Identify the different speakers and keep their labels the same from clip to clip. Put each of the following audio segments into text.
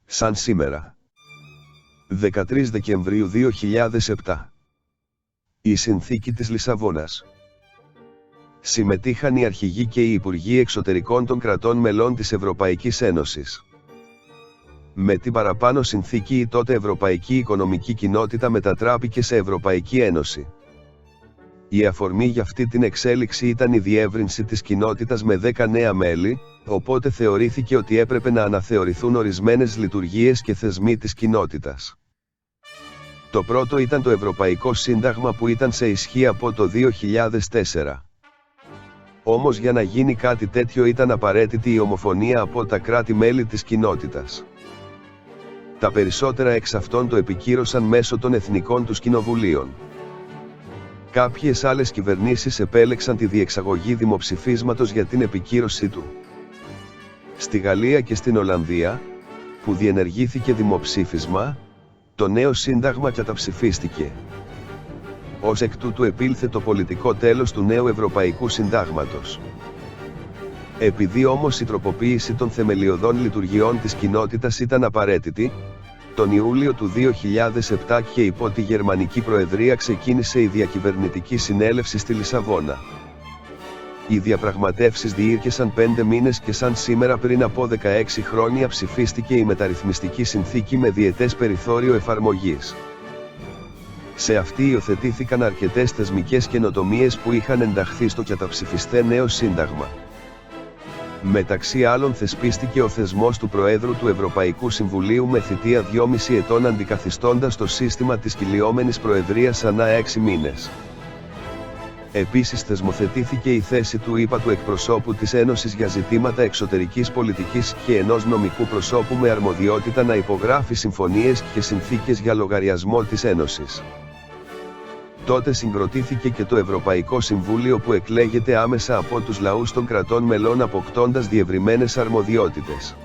Speaker 1: Σαν σήμερα. 13 Δεκεμβρίου 2007. Η Συνθήκη της Λισαβόνας. Συμμετείχαν οι αρχηγοί και οι υπουργοί εξωτερικών των κρατών μελών της Ευρωπαϊκής Ένωσης. Με την παραπάνω συνθήκη η τότε Ευρωπαϊκή Οικονομική Κοινότητα μετατράπηκε σε Ευρωπαϊκή Ένωση. Η αφορμή για αυτή την εξέλιξη ήταν η διεύρυνση της κοινότητας με 10 νέα μέλη, οπότε θεωρήθηκε ότι έπρεπε να αναθεωρηθούν ορισμένες λειτουργίες και θεσμοί της κοινότητας. Το πρώτο ήταν το Ευρωπαϊκό Σύνταγμα που ήταν σε ισχύ από το 2004. Όμως για να γίνει κάτι τέτοιο ήταν απαραίτητη η ομοφωνία από τα κράτη-μέλη της κοινότητας. Τα περισσότερα εξ αυτών το επικύρωσαν μέσω των εθνικών τους κοινοβουλίων. Κάποιες άλλες κυβερνήσεις επέλεξαν τη διεξαγωγή δημοψηφίσματος για την επικύρωσή του. Στη Γαλλία και στην Ολλανδία, που διενεργήθηκε δημοψήφισμα, το νέο σύνταγμα καταψηφίστηκε. Ως εκ τούτου επήλθε το πολιτικό τέλος του νέου Ευρωπαϊκού Συντάγματος. Επειδή όμως η τροποποίηση των θεμελιωδών λειτουργιών της κοινότητας ήταν απαραίτητη, τον Ιούλιο του 2007 και υπό τη Γερμανική Προεδρία ξεκίνησε η Διακυβερνητική Συνέλευση στη Λισαβόνα. Οι διαπραγματεύσεις διήρκεσαν 5 μήνες και σαν σήμερα πριν από 16 χρόνια ψηφίστηκε η μεταρρυθμιστική συνθήκη με διετές περιθώριο εφαρμογής. Σε αυτή υιοθετήθηκαν αρκετές θεσμικές καινοτομίες που είχαν ενταχθεί στο καταψηφιστέ νέο σύνταγμα. Μεταξύ άλλων θεσπίστηκε ο θεσμός του Προέδρου του Ευρωπαϊκού Συμβουλίου με θητεία 2,5 ετών αντικαθιστώντας το σύστημα της κυλιόμενης Προεδρίας ανά 6 μήνες. Επίσης θεσμοθετήθηκε η θέση του ΥΠΑΤΟΥ εκπροσώπου της Ένωσης για ζητήματα εξωτερικής πολιτικής και ενός νομικού προσώπου με αρμοδιότητα να υπογράφει συμφωνίες και συνθήκες για λογαριασμό της Ένωσης. Τότε συγκροτήθηκε και το Ευρωπαϊκό Συμβούλιο που εκλέγεται άμεσα από τους λαούς των κρατών μελών αποκτώντας διευρυμένες αρμοδιότητες.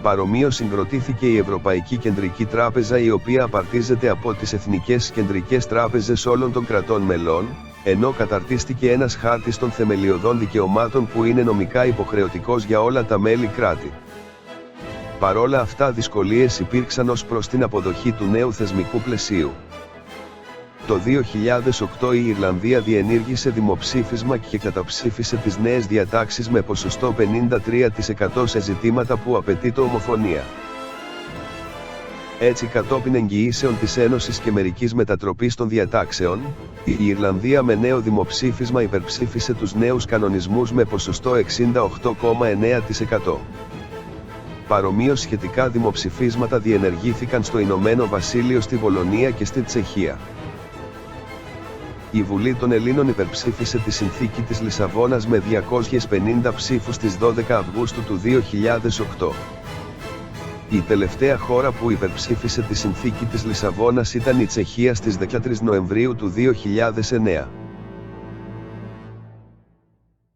Speaker 1: Παρομοίως συγκροτήθηκε η Ευρωπαϊκή Κεντρική Τράπεζα η οποία απαρτίζεται από τις εθνικές κεντρικές τράπεζες όλων των κρατών μελών, ενώ καταρτίστηκε ένας χάρτης των θεμελιωδών δικαιωμάτων που είναι νομικά υποχρεωτικός για όλα τα μέλη κράτη. Παρόλα αυτά δυσκολίες υπήρξαν ως προς την αποδοχή του νέου θεσμικού πλαισίου. Το 2008 η Ιρλανδία διενήργησε δημοψήφισμα και καταψήφισε τις νέες διατάξεις με ποσοστό 53% σε ζητήματα που απαιτεί το ομοφωνία. Έτσι κατόπιν εγγυήσεων της Ένωσης και μερικής μετατροπής των διατάξεων, η Ιρλανδία με νέο δημοψήφισμα υπερψήφισε τους νέους κανονισμούς με ποσοστό 68,9%. Παρομοίως σχετικά δημοψηφίσματα διενεργήθηκαν στο Ηνωμένο Βασίλειο, στη Πολωνία και στη Τσεχία. Η Βουλή των Ελλήνων υπερψήφισε τη Συνθήκη της Λισαβόνας με 250 ψήφους στις 12 Αυγούστου του 2008. Η τελευταία χώρα που υπερψήφισε τη Συνθήκη της Λισαβόνας ήταν η Τσεχία στις 13 Νοεμβρίου του 2009.